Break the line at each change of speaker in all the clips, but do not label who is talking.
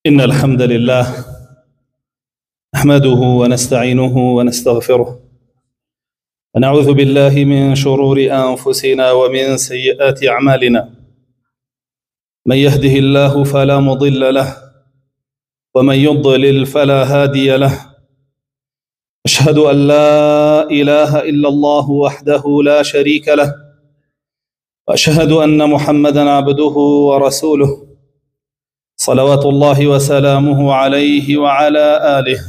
إن الحمد لله نحمده ونستعينه ونستغفره ونعوذ بالله من شرور أنفسنا ومن سيئات أعمالنا. من يهده الله فلا مضل له ومن يضلل فلا هادي له. أشهد أن لا إله إلا الله وحده لا شريك له، وأشهد أن محمدا عبده ورسوله صلوات الله وسلامه عليه وعلى آله.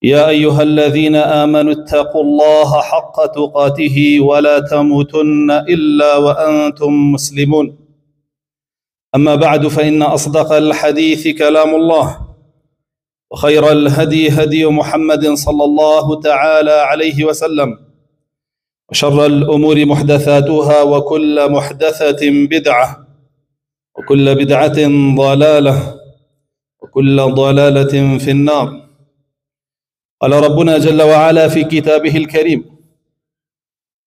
يا أيها الذين آمنوا اتقوا الله حق تقاته ولا تموتن إلا وأنتم مسلمون. أما بعد، فإن أصدق الحديث كلام الله، وخير الهدي هدي محمد صلى الله تعالى عليه وسلم، وشر الأمور محدثاتها، وكل محدثة بدعة، وكل بدعة ضلالة، وكل ضلالة في النار. قال ربنا جل وعلا في كتابه الكريم: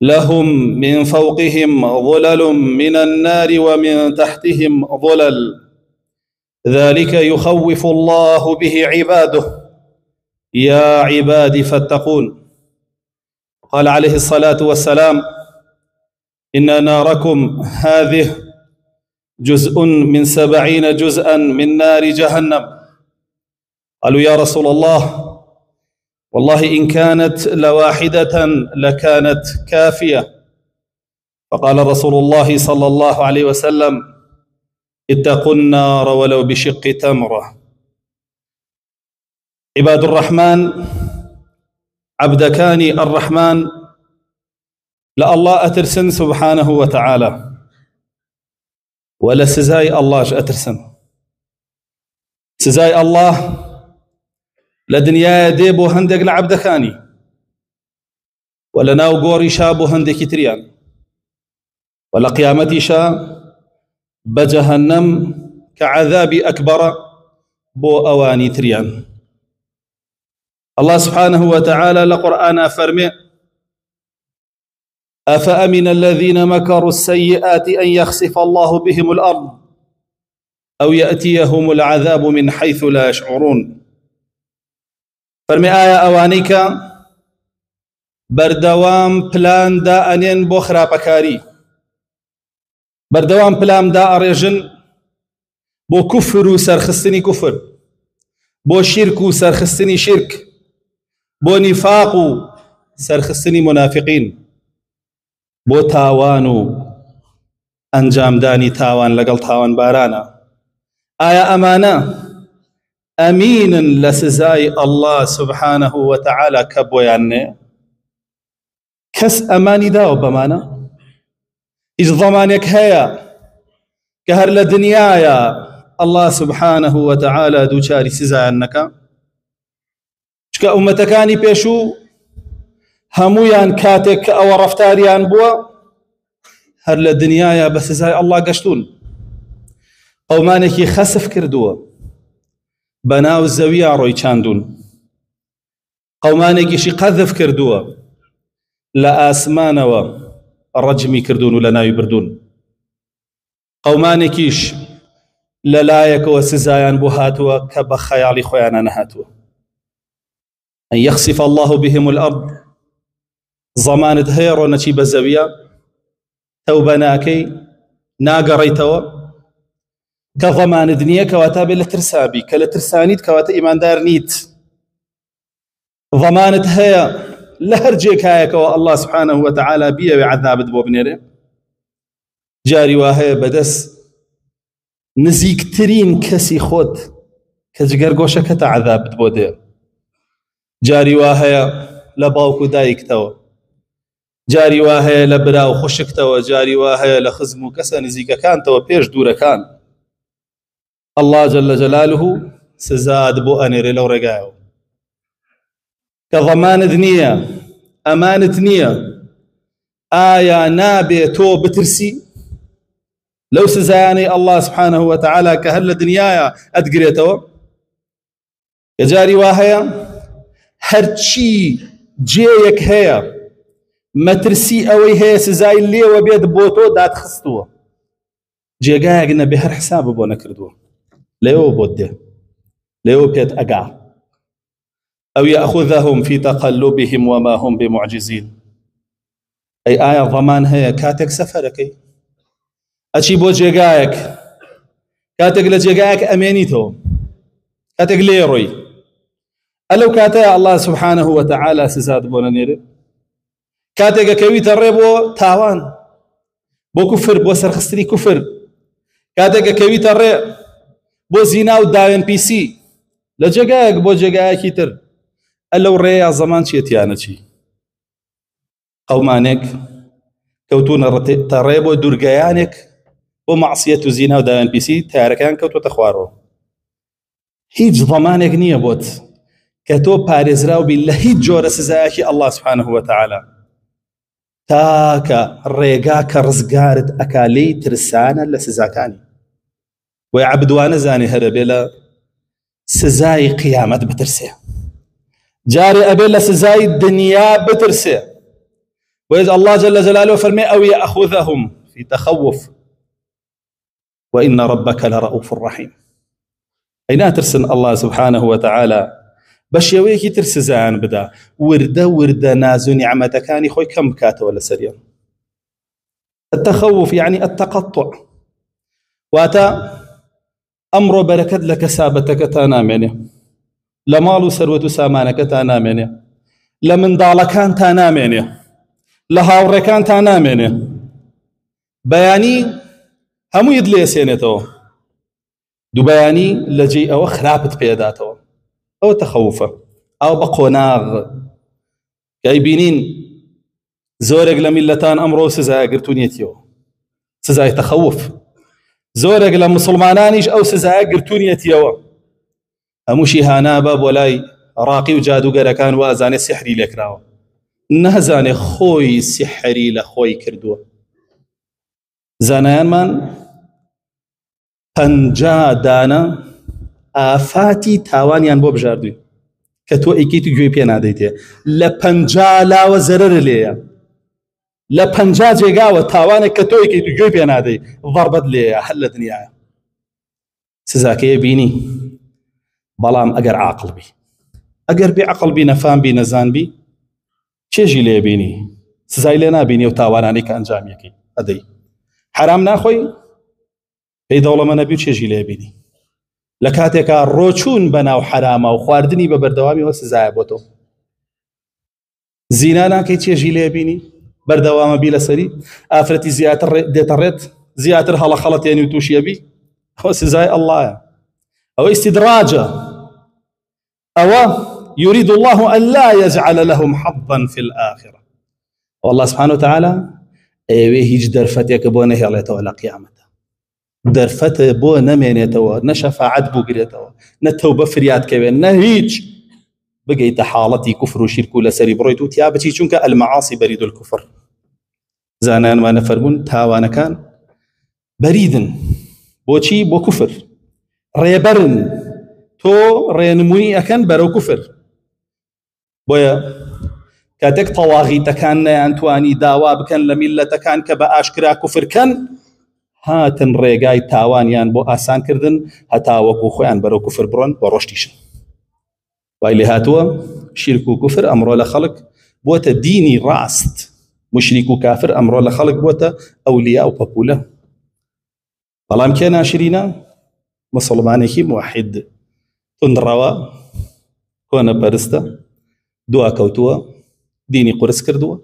لهم من فوقهم ظلل من النار ومن تحتهم ظلل، ذلك يخوف الله به عباده، يا عبادي فاتقون. قال عليه الصلاة والسلام: إن ناركم هذه جزء من 70 جزءا من نار جهنم. قالوا: يا رسول الله، والله إن كانت لواحدة لكانت كافية. فقال رسول الله صلى الله عليه وسلم: اتقوا النار ولو بشق تمرة. عباد الرحمن، عبدكاني الرحمن لالله أترسن سبحانه وتعالى، ولا سزاي الله أترسن. سزاي الله لدنيا ديبو هندق لعبدكاني، ولا ناو قوري شابو هندك تريان، ولا قيامتي شا بجهنم كعذاب أكبر بو أواني تريان. الله سبحانه وتعالى لقرآن فرمي: أفأمن الذين مكروا السيئات أن يخسف الله بهم الأرض أو يأتيهم العذاب من حيث لا يشعرون. فرمي آية أوانيك بردوام بلان دا أنين بخرا بكاري، بردوام بلان دا أريجن بو كفر سرخستني كفر، بو شرك سرخستني شرك، بو نفاق سرخستني منافقين، بو تاوانو أنجام داني تاوان لقل تاوان بارانا. آية أمانة أمين لسزاي الله سبحانه وتعالى كبوياني كس أماني داو بمانا إج ضمانك هيا كهر لدنيايا الله سبحانه وتعالى دوشاري سزاي أنك شكا أمتكاني بيشو همويان كاتك أو رفتاريان بوا هر لدنيايا بس سزاي الله قشتون. قومانك خسف كردوا بناو الزەویە ڕۆی چاندون، قەومانێکیشی قەذف کردووە لە ئاسمانەوە ڕەجمی کردوون و لە ناوی بردوون، قەومانێکیش لەلایەکەوە سزایان بۆ هاتووە کە بە خەیاڵی خۆیانە نەهاتووە. ئەن یەخسف الله بهم الأرض. زەمانت هەیە ڕۆنەچی بە زەویە تەوبە ناکەی ناگەڕێیتەوە کە ضەمانت نییە کەواتە بێت لە ترسابی، کە لە ترسانیت کەواتە ئیماندار نیت. ضەمانت هەیە لە هەر جێکایەکەوە الله سبحانه وتعالى بیەوێ عەذابت بۆ بنێرێ. جاری وا هەیە بەدەست نزیکترین کەسی خۆت کە جگەرگۆشەکەتە عەذابت بۆ دێ. جاری وا هەیە لە باوک و دایکتەوە، جاری وا هەیە لە برا و خوشکتەوە، جاری وا هەیە لە خزم و کەسە نزیکەکانتەوە پێش دوورەکان. الله جل جلاله سزاد بو أنيري لو رقايو كضمانت نية أمانت نية آية نابي تو بترسي لو سزاني الله سبحانه وتعالى كهل دنيايا أدقريتو يجاري واهيا هرشي جيك هيا ما ترسي أوي هيا سزاي اللي وبيد بوتو دات خستوه جيقايا قلنا بهر حساب بو نكردوه ليو بوده ليو بيت أقع أو يأخذهم في تقلبهم وما هم بمعجزين. أي آية ضمان هي كاتك سفرك أشي بو جيقايك كاتك لجيقايك أمينيتو كاتك ليروي ألو كاتا الله سبحانه وتعالى سزاد بونا نيري كاتك كويت الريبو تاوان بو كفر بو سرخستري كفر كاتك كويت الريب بو زينا وداين بي سي لجيقايك بو جيقايك يتر ألو ريا زمان شيتيانا شي قومانك كوتون تريبو درقيانك ومعصية زينة وداين بي سي تاركان كوتو تخوارو هيج ضمانك نية بوت كتو بارزراو بالله هيج جور سزاكي الله سبحانه وتعالى تاكا ريقاك رزقارت أكالي ترسانا لسزاكاني ويعبدوانا زاني هربيلا سزاي قيامة بترسي جاري أبيلا سزاي الدنيا بترسي وإذا الله جل جلاله فرمي أو يأخذهم في تخوف وإن ربك لرؤوف رحيم. أين ترسن الله سبحانه وتعالى باش يويكي ترسزان بدا وردة نازو نعمة كاني خوي كم كاته ولا سريان. التخوف يعني التقطع واتا أمر بركت لك سابتك تاناميني لمالو سروة سامانك تاناميني لمن دالكان تاناميني لهاوركان تاناميني بياني همو يدلي سينتو دو بياني لجي أو خرابت بيداتو أو تخوفه أو بقوناغ جايبينين زورق لملتان أمرو سزاي قرتونيتيو سزاي تخوف زورق لمسلمانانيش أو سزاي قرتونيتيو هموشي هانا باب ولاي راقي وجادو قركان وازاني سحري لكراو نهزاني خوي سحري لخوي كردو زانيان من پنجا دانا آفاتی تاوانیان بۆ بژاردووی کە تۆ ئەیکەیت و گوێی پێ نادەیتێ لە پەنجا لاوە زەرەرە لێیە لە پەنجا جێگاوە تاوانێک کە تۆ ئەیکەیت و گوێی پێ نادەی ضەربەت لێیە هەر لە دنیایە سزاکەیە بینی بەڵام ئەگەر عاقڵ بی ئەگەر بێعەقڵ بی نەفام بی نەزان بی چێژی لێ بینی سزای لێ نابینی و تاوانانەی کە ئەنجامیەکەی ئەدەی حرام ناخۆی پێی دەوڵەمە نەبی و چێژی لێ بینی لە کاتێکا ڕۆچوون بەناو حرامە و خواردنی بە بەردەوامیەوە سزایە بۆ تۆ زینا ناکەی چێژی لێ بینی بەردەوامە بی لەسەری ئافرەتی زیاتر دێتەڕێت زیاتر هەڵە خەڵەتێنی و تووشیە بی ئەوە سزای ئەڵڵایە ئەوە ئیستیدراجە ئەوە يريد الله أن لا يجعل لهم حظا في الآخرة والله سبحانه وتعالى ئێوێ هیچ دەرفەتێکە بۆ نەهێڵێتەوە لە قیامەتە دەرفەتە بۆ نەمێنێتەوە نە شەفاعەت بگرێتەوە نە تەوبە فریادکەوێ نە هیچ بگەیتە حاڵەتی کوفر و شیرک و لەسەری بڕۆیت و تیا بچی چونکە ئەلمەعاسی بەرید الکوفر زانایانمانە فەرموون تاوانەکان بەریدن بۆچی بۆ کوفر ڕێبەرن تۆ ڕێنمووی ئەکەن بەرەو کوفر بۆیە کاتێک تەواغیتەکان نەیانتوانی داوا بکەن لە میلەتەکان کە بە ئاشکرا کوفرکەن هاتن ڕێگای تاوانیان بۆ ئاسانکردن هەتا وەکو خۆیان بەرەو کوفر بڕۆن بە ڕۆشتیشن وای لێ هاتووە شیرک و کوفر ئەمڕۆ لە خەڵک بۆتە دینی ڕاست مشریک و کافر ئەمڕۆ لە خەڵک بۆتە ئەولیا و پەپولە بەڵام کێ ناشرینە مسڵمانێکی موحید تندڕەوە کۆنە پەرستە دوا کەوتووە دینی قورس کردووە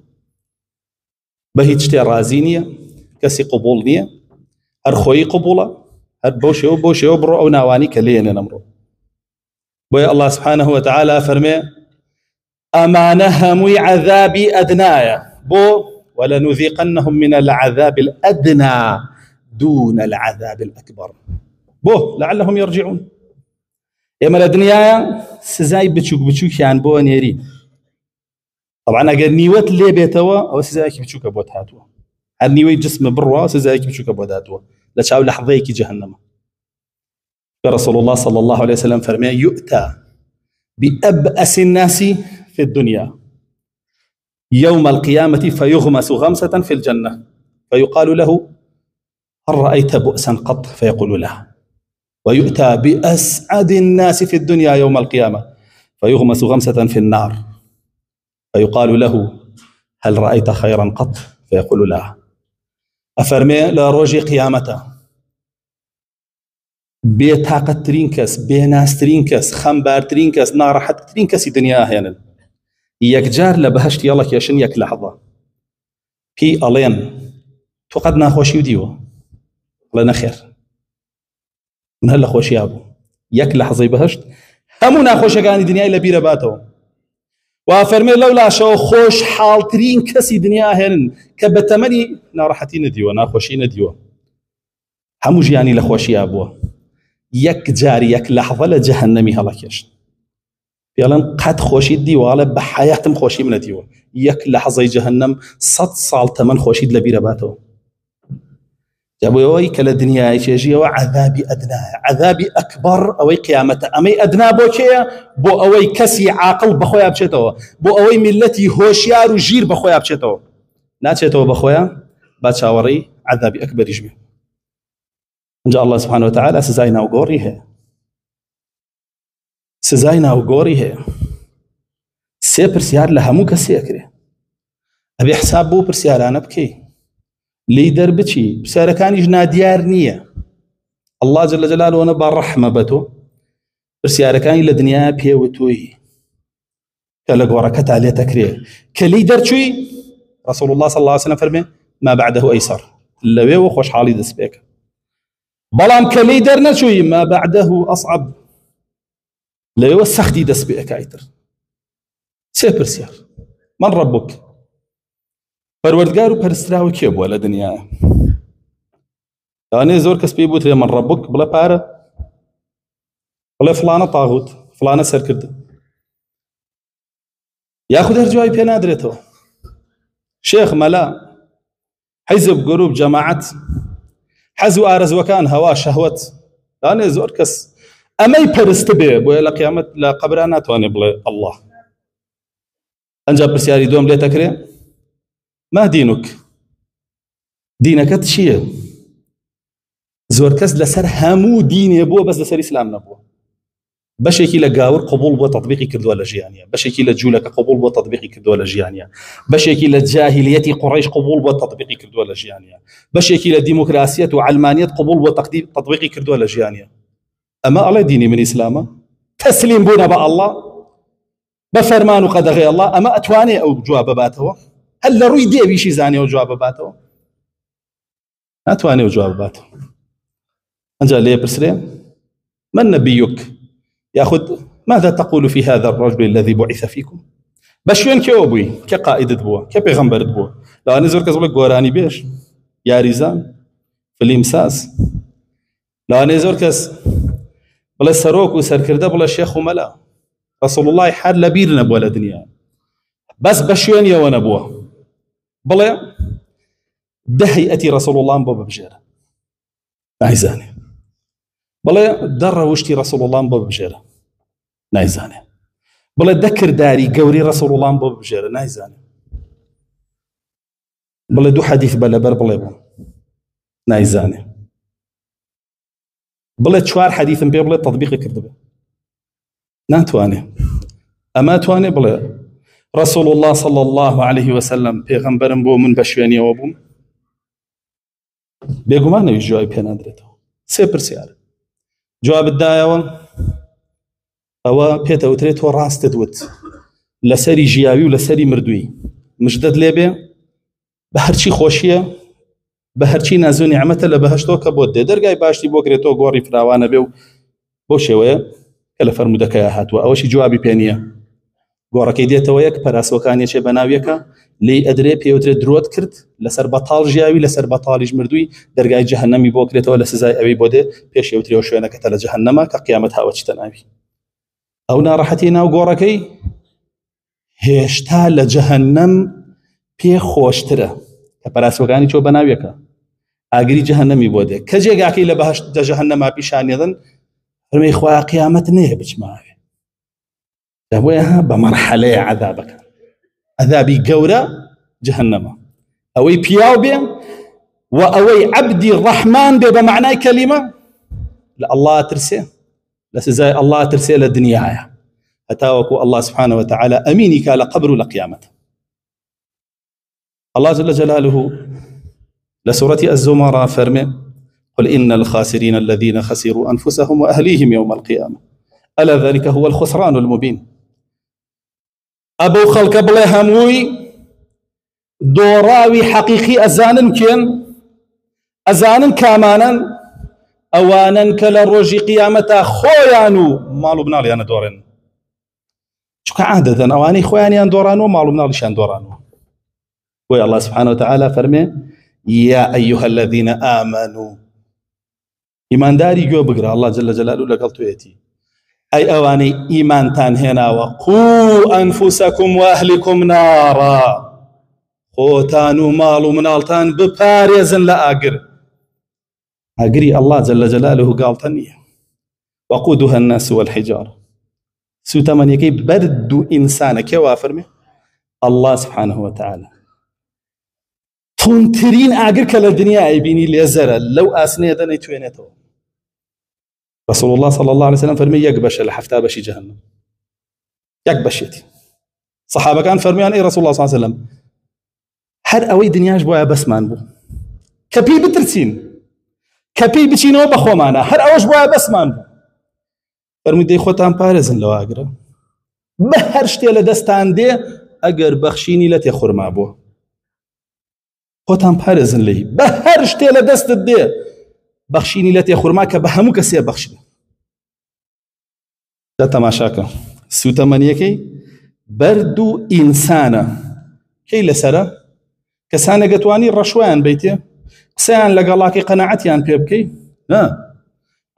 بە هیچ شتێ ڕازی نییە کەسی قبوڵ نییە هەر خۆی قبوڵە هەر بۆ شێوە بڕۆ ئەو ناوانی کە لێنێن ئەمڕۆ بۆیە الله سبحانه وتعالى فەرمێ ئەمانە هەمووی عەذابی ئەدنایە بۆ ولنذيقنهم من العذاب الأدنى دون العذاب الأكبر بۆ لعلهم يرجعون ئێمە لە دنیایە سزای بچووک بچووکیان بۆ نێری طبعا ئەگەر نیوەت لێ بێتەوە ئەوە سزایەکی بچووکە بۆت هاتووە هەر نیوەی جسمە بڕوا سزایەکی بچووکە بۆت هاتووە لە چاو لەحظەیەکی جەهەنەمە رسول الله صلى الله عليه وسلم فرمى يؤتى بأبأس الناس في الدنيا يوم القيامة فيغمس غمسة في الجنة فيقال له هل رأيت بؤسا قط فيقول لا ويؤتى بأسعد الناس في الدنيا يوم القيامة فيغمس غمسة في النار فيقال له هل رأيت خيرا قط؟ فيقول لا. أفرمي لروجي قيامته بێتاقەت ترین کەس بێناسترین کەس خەمبارترین کەس ناڕەحەتترین کەسی دنیا هێنن یەکجار لە بەهەشت هەڵە کێشن یەک لەحظە پێی ئەڵێن تۆ قەت ناخۆشی و دیوە بڵێ نەخێر من هەر لە خۆشییا بوو یەک لەحظەی بەهەشت هەموو ناخۆشیەکانی دنیای لە بیرە باتەوە وا فەرمێ لەو لاشەوە خۆشحاڵترین کەسی دنیا هێنن کە بە تەمەنی ناڕەحەتی نەدیوە ناخۆشی نەدیوە هەموو ژیانی لە خۆشییا بووە یەک جار یەک لەحظە لە جەهەنەمی هەڵەکێشن پێڵێن قەت خۆشیت دیوە بە حەیاتم خۆشی منەتیوە یەک لەحظەی جەهەنەم 100 ساڵ تەمەن خۆشیت لە بیرە باتەوە جابووەوەی کە لە دنیای چێژیەوە عەذابی ئەدنایە عەذابی ئەکبەر ئەوەی قیامەتە ئەمەی ئەدنا بۆ کێیە بۆ ئەوەی کەسی عاقڵ بەخۆیان بچێتەوە بۆ ئەوەی میلەتی هۆشیار و ژیر بەخۆیان بچێتەوە ناچێتەوە بەخۆیان با چاوەڕێی عەذابی ئەکبەریش بێ انجا الله سبحانه وتعالى سزای ناوگۆڕی هەیە سزای ناوگۆڕی هەیە سێ پرسیار لە هەموو کەسێکرێ ئەبێ حساب بۆ پرسیارانە بکەی لی دەربچی پرسیارەکانیش نادیار نییە الله جل جلاله با ڕەحمە بە تۆ پرسیارەکانی لە دنیا پێوتووی کە لە گۆڕەکەتا لێتەکرێ کە لی دەرچووی رسول الله صلى الله عليه وسلم فەرمێ ما بعده ئەیسەر لەوێوە خۆشحاڵی دەست پێکە بەڵام کە لی دەرنەچووی ما بعده ئەصعب لەوێوە سەختی دەست پێکایتر سێ پرسیار من ربك پەروەردگار و پەرستراوە کێ بووە لە دنیایە یانێ زۆر کەس پێی بوترێ من ربك بڵێ پارە بڵێ فڵانە تاغوت فڵانە سەرکرد یاخود هەر جوای پێ نادرێتەوە شێخ مەلا حیزب گروپ جەماعەت حەز و ئارەزوەکان هەوا شەهوەت یانێ زۆر کەس ئەمەی پەرست بێ بۆیە لە قیامەت لە قەبرا ناتوانێ بڵێ الله ئەنجا پرسیاری دوم لێتەکرێ ما دینک دینەکەت چییە زۆر کەس لەسەر هەموو دینێ بووە بەس لەسەر ئیسلام نەبووە بەشێکی لە گاور قبول بۆ تەطبیقی کردووە لە ژیانیە بەشێکی لە جوولەکە قبول بۆ تەطبیقی کردووە لە ژیانیە بەشێکی لە جاهیلیەتی قوڕەیش قبول بۆ تەطبیقی کردووە لە ژیانیە بەشێکی لە دیموکراسیەت و علمانیەت قبول بۆ تەطبیقی کردووە لە ژیانیە ئەمە ئەڵێ دینی من ئیسلامە تەسلیم بوونە بە الله بە فەرمان و قەدەغەی الله ئەمە ئەتوانێ ئەو جواب بباتەوە هەل لە ڕووی دێویشی زانێ و جواب بباتەوە ناتوانێ و جواب بباتەوە ئەنجا لێ پرسرێ من نبيك ياخذ ماذا تقول في هذا الرجل الذي بعث فيكم بشوين كيو بوي كقائد بوا كبيغمبر بوا لا نزور كزول غوراني بيش يا ريزان فليمساس لا نزور كس بلا سروك وسركرده بلا شيخ وملا رسول الله حال لبيرنا بولا دنيا بس بشوين يا ونبوا بلا دهيئتي رسول الله بابا بجيره عايزاني بڵێ دەڕەوشتی رسول الله بۆ ببژێرە نایزانێ بڵێ دەکرداری گەوری رسول الله بۆ ببژێرە نایزانێ بڵێ دوو حەدیث بە لەبەر بڵێ بوو نایزانێ بڵێ چوار حەدیثم پێ بڵێ تەطبیقی کردبێ ناتوانێ ئەما توانێ بڵێ رسول الله صلى الله عليه وسلم پێغەمبەرم بۆ من بە شوێنیەوە بووم بێگومانەوی جوای پێ نادرێتەوە سێ پرسیارە جواب دایەوە ئەوە پێتەوترێت تۆ ڕاستت وت لەسەری ژیاوی و لەسەری مردووی مژدەت لێبێ بە هەرچی خۆشیە بە هەرچی ناز و نیعمەتە لە بەهەشتەوە کە بۆت دێ دەرگای باشتی بۆ کرێتەوە گۆڕی فراوانە بێ و بۆ شێوەیە کە لە فەرمودەکەیە هاتووە ئەوەشی جوابی پێ نییە گۆڕەکەی دێتەوە یەک پەراسۆکانێکێ بە ناویەکە لێی ئەدرێ پێوترێت درۆت کرد لەسەر بەتاڵ ژیاوی لەسەر بەتاڵیش مردووی دەرگای جەهەنەمی بۆ کرێتەوە لە سزای ئەوەی بۆ دێ پێش ئەوترێەوە شوێنەکەتە لە جەهەنەمە کە قیامەت هاوەچتە ناوی ئەو ناڕەحەتی ناو گۆڕەکەی هێشتا لە جەهەنەم پێ خۆشترە کە پەراسۆکانی چۆ بە ناویەکە ئاگری جەهەنەمی بۆ دێ کە جێگاکەی لە بەهەشت جەهەنەما پیشانێدن فەرمێی خوا قیامەت نەیە بچماوێ دەبۆیە بە مەرحەلەیە عەذابەکە عەذابی گەورە جەهەنەمە ئەوەی پیاو بێ و ئەوەی عەبدی ڕەحمان بێ بە معنای کەلیمە الله ترسي لسزاي الله ترسي للدنيا هتاوكو الله سبحانه وتعالى أمينك لقبر لقيامته. الله جل جلاله لسورة الزمر فرمي قل إن الخاسرين الذين خسروا أنفسهم وأهليهم يوم القيامة ألا ذلك هو الخسران المبين. أبو خلق بلا هموي دوراوي حقيقي أزانن كين أزانن كامانا أوانا كلا روجي قيامتا خويانو مالو بنالي أنا دورن شو عادة أواني خوياني أن دورانو مالو بنالي شان دورانو. ويا الله سبحانه وتعالى فرمي يا أيها الذين آمنوا إيمان داري جو بقرأ الله جل جلاله لقلتو يتي أي أواني إيمان تان هنا وقوا أنفسكم وأهلكم نارا خوتانو مالو منالتان بباريزن لآقر أقري الله جل جلاله قال تنية وقودها الناس والحجار سوتمن يكي برد إنسان كوافرمي الله سبحانه وتعالى تنترين آقر كلا الدنيا يبيني ليزر لو آسني دني توينته. رسول الله صلى الله عليه وسلم فرمي يقبش لحفتا بشي جهنم يقبشيتي صحابة كان فرميان إيه رسول الله صلى الله عليه وسلم هر أوي دنياش بويا بس مان بو كبي بترسين كبي بچينو بخو معنا هر أوش بويا بس مان بو فرمي دي خوتان بارزن لو آقرا بهر شتي لدستان دي أقر بخشيني لتي خرما بو خوتان بارزن لي بهر شتي لدست دي بخشيني لتي خرما كبهمو كسي بخشني ده تماشاك سوتا منيكي بردو إنسانا كي لسرا كسانا قتواني الرشوان بيتي قسان لقالاكي قناعتيان بيبكي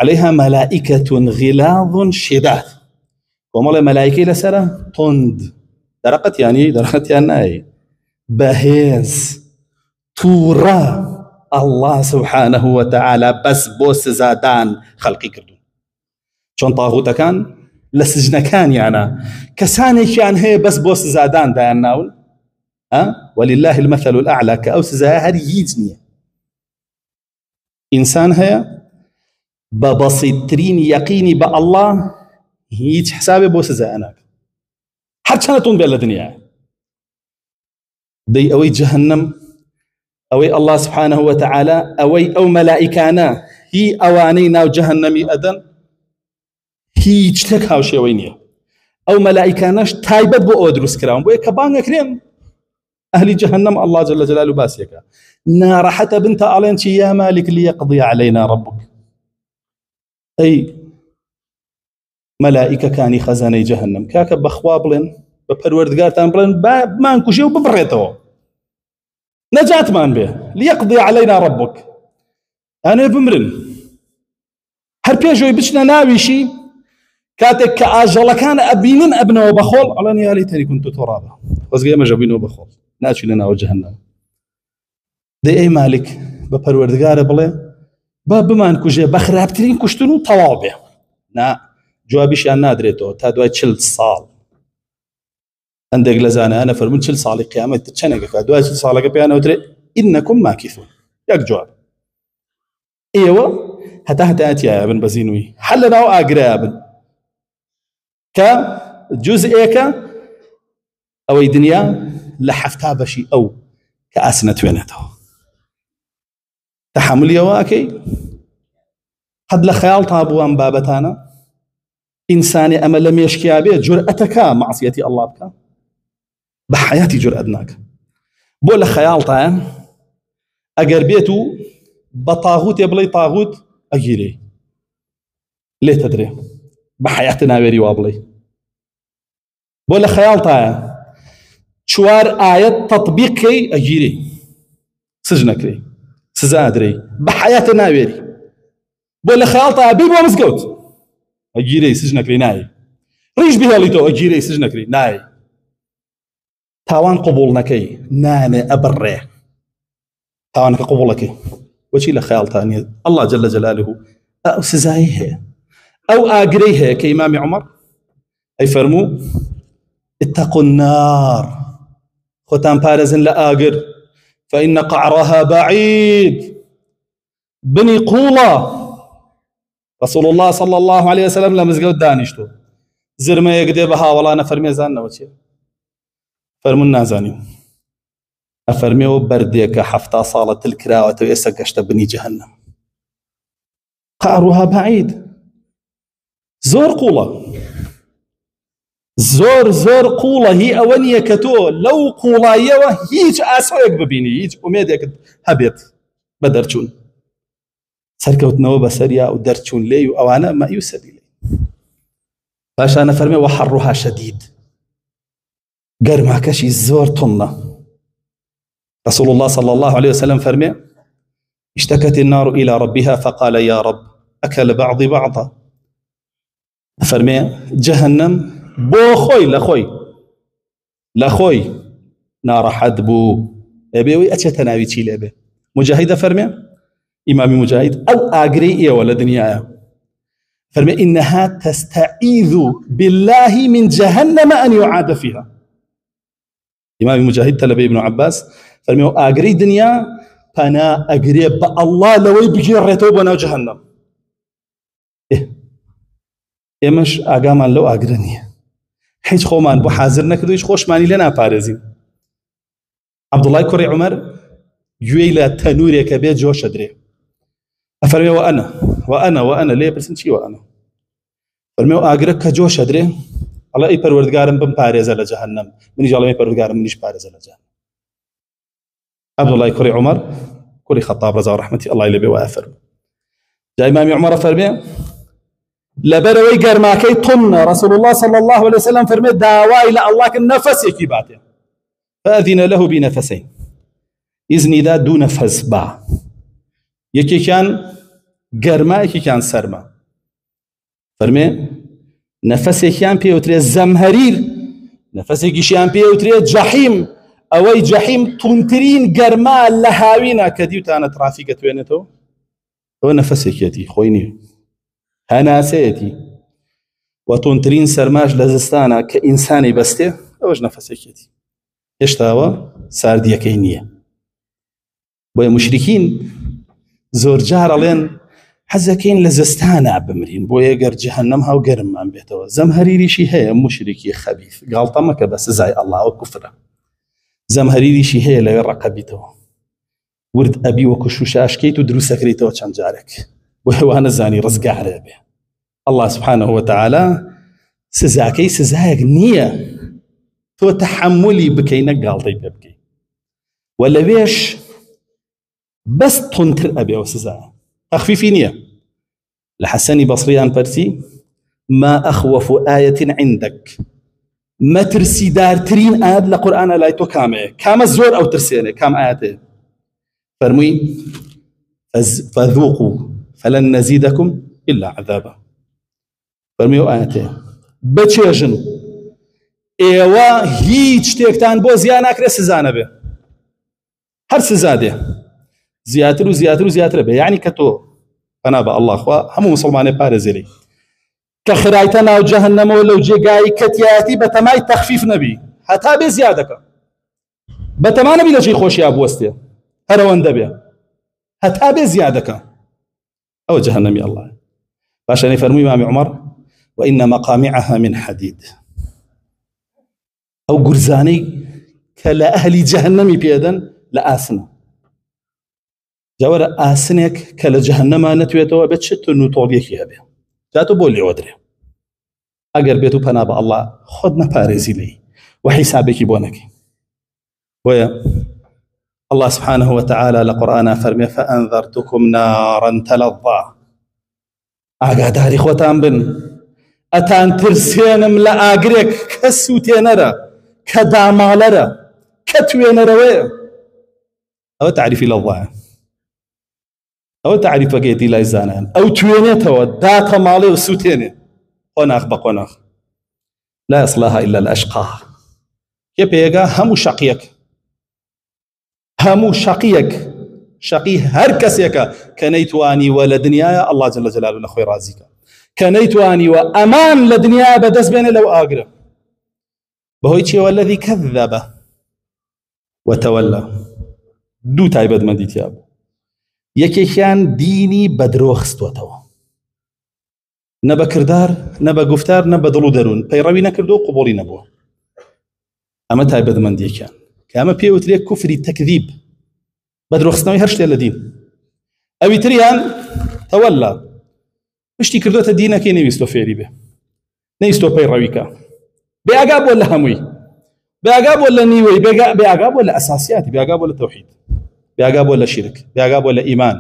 عليها ملائكة غلاظ شداد ومالا ملائكة لسرا طند درقت يعني بهيز تورا الله سبحانه وتعالى بس بوس زادان خلقي كردون شون طاغوتا كان لسجن كان يعني كساني كان هي بس بوس زادان دايان ناول ولله المثل الأعلى كأوس زاهر يجني إنسان هي ببسيطرين يقيني بالله هيج حسابي بوس زانك حتى كانتون بالدنيا دي أوي جهنم أوي الله سبحانه وتعالى أوي أو ملائكانا هي أوانينا وجهنمي أدن هي اجتك هاوشي وينيا أو ملائكاناش تايبت بو أدرس كرام بو كبانغ كريم أهل جهنم الله جل جلاله باسيك نار حتى بنت ألينشي يا مالك ليقضي علينا ربك أي ملائكة كاني خزاني جهنم كاك بخوابلن بپروردگارتان بلن ما انكشي وببريته نجات مان به ليقضي علينا ربك أنا بمرن هر بيجوي بچنا ناويشي كاتك كأجل كان أبينن أبنه وبخول على يا ليتني كنت ترابا وزقي ما جابينه وبخول ناشي لنا وجهنم دي أي مالك بپروردگار بله باب ما انكشي بخرابترين كشتنو طوابه نا جوابيش أن نادريتو تادوي 40 صال عندك لزانه أنا فرمون 40 صال قيامة تشنقك دواي 40 صال قبيانا ودري إنكم ماكثون ياك جواب إيوه هتا أتيا ابن بزينوي حلنا وآقرا يا ابن كجزئيك أو دنيا لحفتا بشي أو كأسنة وينته تحمل يواكي قد لخيال طابوان بابتانا إنساني أما لم يشكي به جرأتك معصيتي الله بك بحياتي جرأتناك بقول خيال طايا أجر بيتو بطاغوت يبلي طاغوت أجيري ليه تدري بحياتنا ويري وابلي بقول خيال طايا شوار آيات تطبيقي أجيري سجنك سزادري بحياتنا ويري بقول خيال طايا بيبو مسقوت أجيري سجنك لي ناي ريش بها ليتو أجيري سجنك لي ناي تاوان قبول نكي ناني أبري تاوان قبولك وشي لخيال تاني الله جل جلاله أو سزايه أو آقريه كإمام عمر أي فرمو اتقوا النار ختام بارزن لآقر فإن قعرها بعيد بني قولة رسول الله صلى الله عليه وسلم لمزقود دانشتو زرمه يقدي بها ولا نفرمي زان نوتي فرمون نازاني أفرمي وبرديك حفتا صالة الكراوة ويسقشت بني جهنم قعرها بعيد زور قولة زور قولة هي أولية كتو لو قولة يوه هيج آسويك ببيني هيج أميدك هبيت بدرچون سركوتنەوە بەسەریا و دەرچوون لێی و ئەوانە مەئی و سەبیلی پاشانە فەرمێ وەحەڕوها شەدید گەرماکەشی زۆر تونە رسول الله صلى الله عليه وسلم فرمي اشتكت النار إلى ربها فقال يا رب أكل بعضي بعضا فرمي جهنم بو خوي لخوي نار حدبو أبيوي أتشتناوي تشيل أبي مجاهد فرمي إمام مجاهد أو أجري ولا دنيا فرمي إنها تستعيذ بالله من جهنم أن يعاد فيها إمام مجاهد تلبي ابن عباس فرمي أجري دنيا فأنا أجري بالله لو يبكي الرتوب جهنم مش أجامان لو أجرني حيث خومان بحاضر نكدوش خوش ماني لنا بارزين عبد الله كوري عمر جويلة تنوري كبير جوش أدري أفرمي وأنا ليه بس نشي وأنا فرمي أجرك كجوش أدري الله أي پروردگارم بم بارز على جهنم من يجعل أي پروردگارم منيش بارز على جهنم عبد الله كوري عمر كوري خطاب رضا ورحمتي الله يلبي وافر جاء إمام عمر فرمي لبروي قرماكي طن رسول الله صلى الله عليه وسلم فرمي داواي إلى الله النفس يكيباته فأذن له بنفسين إذن ذا دو نفس با يكي كان قرما يكي كان سرما فرمي نفس كان بيوتري زمهرير نفس كان بيوتري جحيم أوي جحيم تنترين قرما لهاوينا كديوتانا ترافيقة وينتو هو نفس كيتي خويني هناسيتي وتنترين سرماج لزستانا كإنساني بسته أوج نفس كيتي يشتاوا ساردية كينية بويا مشركين زور جار لين حزكين لزستانا بمرين بويا قر جهنمها وقرم عن بيتوا زمهريري شي هي مشركي خبيث قال طمك بس زي الله وكفره زمهريري شي هي لا يرقبيتوا ورد أبي وكشوشاش كيتو دروس كريتو كان جارك وأنا زاني رزق عربي الله سبحانه وتعالى سزاكي سزاك نية تو تحملي بكينك قال طيب يبكي ولا بيش بس تنتر أبي أو سزا أخفي نية لحسني بصريان برسي ما أخوف آية عندك ما ترسي دار ترين آيات لقرآن لا يتوكامي كام الزور أو ترسيني كام آياته فرمي فذوقوا فلن نزيدكم إلا عذابا فرميو آياته بچێژن ئێوە هیچ شتێکتان بۆ زیان ناکرێت سزا نەبێ هەر سزا دێ زیاتر و زیاتر و زیاتر بێ یعنی کە تۆ پەنا بە ئەڵڵا خوا هەموو مسڵمانێ پارێزێری کە خرایتە ناو جەهەنەمەوە لەو جێگای کەتیایەتی بە تەمای تەخفیف نەبی هەتا بێ زیادەکە بە تەما نەبی لە جێی خۆشییا بوەستێ هەرەوەندە بێ هەتا بێ زیادەکە أو جهنمي الله باشا يفرمي إمام عمر وإن مقامعها من حديد أو قرزاني كلا أهل جهنمي بيدا لآسنا جاور آسنك كلا جهنم نتويتو بتشتو نطوليك يا بيه جاتو بولي ودري أقر بيتو بناب الله خدنا بارزي لي وحسابك بونك ويا الله سبحانه وتعالى لقرآن فرمي فأنذرتكم نارا تلظى أقاداري خوتان بن أتان ترسينم لآقريك كسوتينرا كدامالرا كتوينرا أو تعرفي لظى أو تعرف قيتي لا يزانان أو توينيتو داتا مالي وسوتيني قناخ بقناخ لا يصلها إلا الأشقى كيف يقى هم شقيك همو شقيك شقي هر كسيك كنيتواني ولدنيايا الله جل جلاله لخوي رازيك كنيتواني وأمان لدنيايا بدس بيني لو آقرب بهويتي والذي كذب وتولى دو تايبد من ديتياب يكي كان ديني بدروخ ستوتو نبا كردار نبا گفتار نبا دڵ و دەروون پەیڕەوی نەکردو و قبوڵی نەبووە. ئەمە تایبەتمەندیەکیان کە ئەمە پێوترێ کوفری تەکذیب بەدرۆخستنەوەی هەر شتێ لە دین. ئەوی تریان تەوەلا پشتی کردوتە دینەکەی نەویستۆ فێری بێ نەویستۆ پەیڕەویکە بێئاگا بۆ لە هەمووی بێئاگا بۆ لە نیوەی بێئاگا بۆ لە ئەساسیاتی بێئاگا بۆ لە تەوحید بێئاگا بۆ لە شیرک بێئاگا بۆ لە ئیمان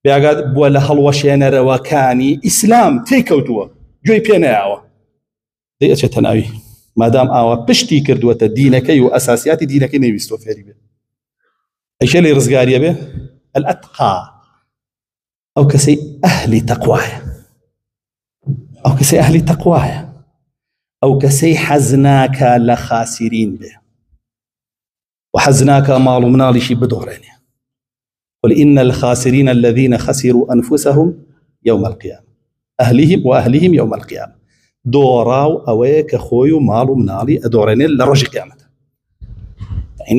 بێئاگا بۆ لە هەڵوەشێنەرەوەکانی ئیسلام تێکەوتووە گوێی پێ نەیاوە دەی ئەچێتە ناوی مادام ئاوا پشتی کردووەتە دینەکەی و ئەساسیاتی دینەکەی نەویستۆ فێری بێ. ئەیشە لێ ڕزگاریە بێ الأتقى ئەو کەسەی ئەهلی تەقوایە ئەو کەسەی ئەهلی تەقوایە ئەو کەسەی حەز ناکە لە خاسرین بێ و حەز ناکە ماڵ و مناڵیشی بدۆڕێنێ. قل إن الخاسرين الذين خسروا أنفسهم يوم القيامة أهلهم وأهلهم يوم القيامة دۆڕاو ئەوەیە کە خۆی و ماڵ و مناڵی ئەدۆڕێنێت لە ڕۆژی قیامەت.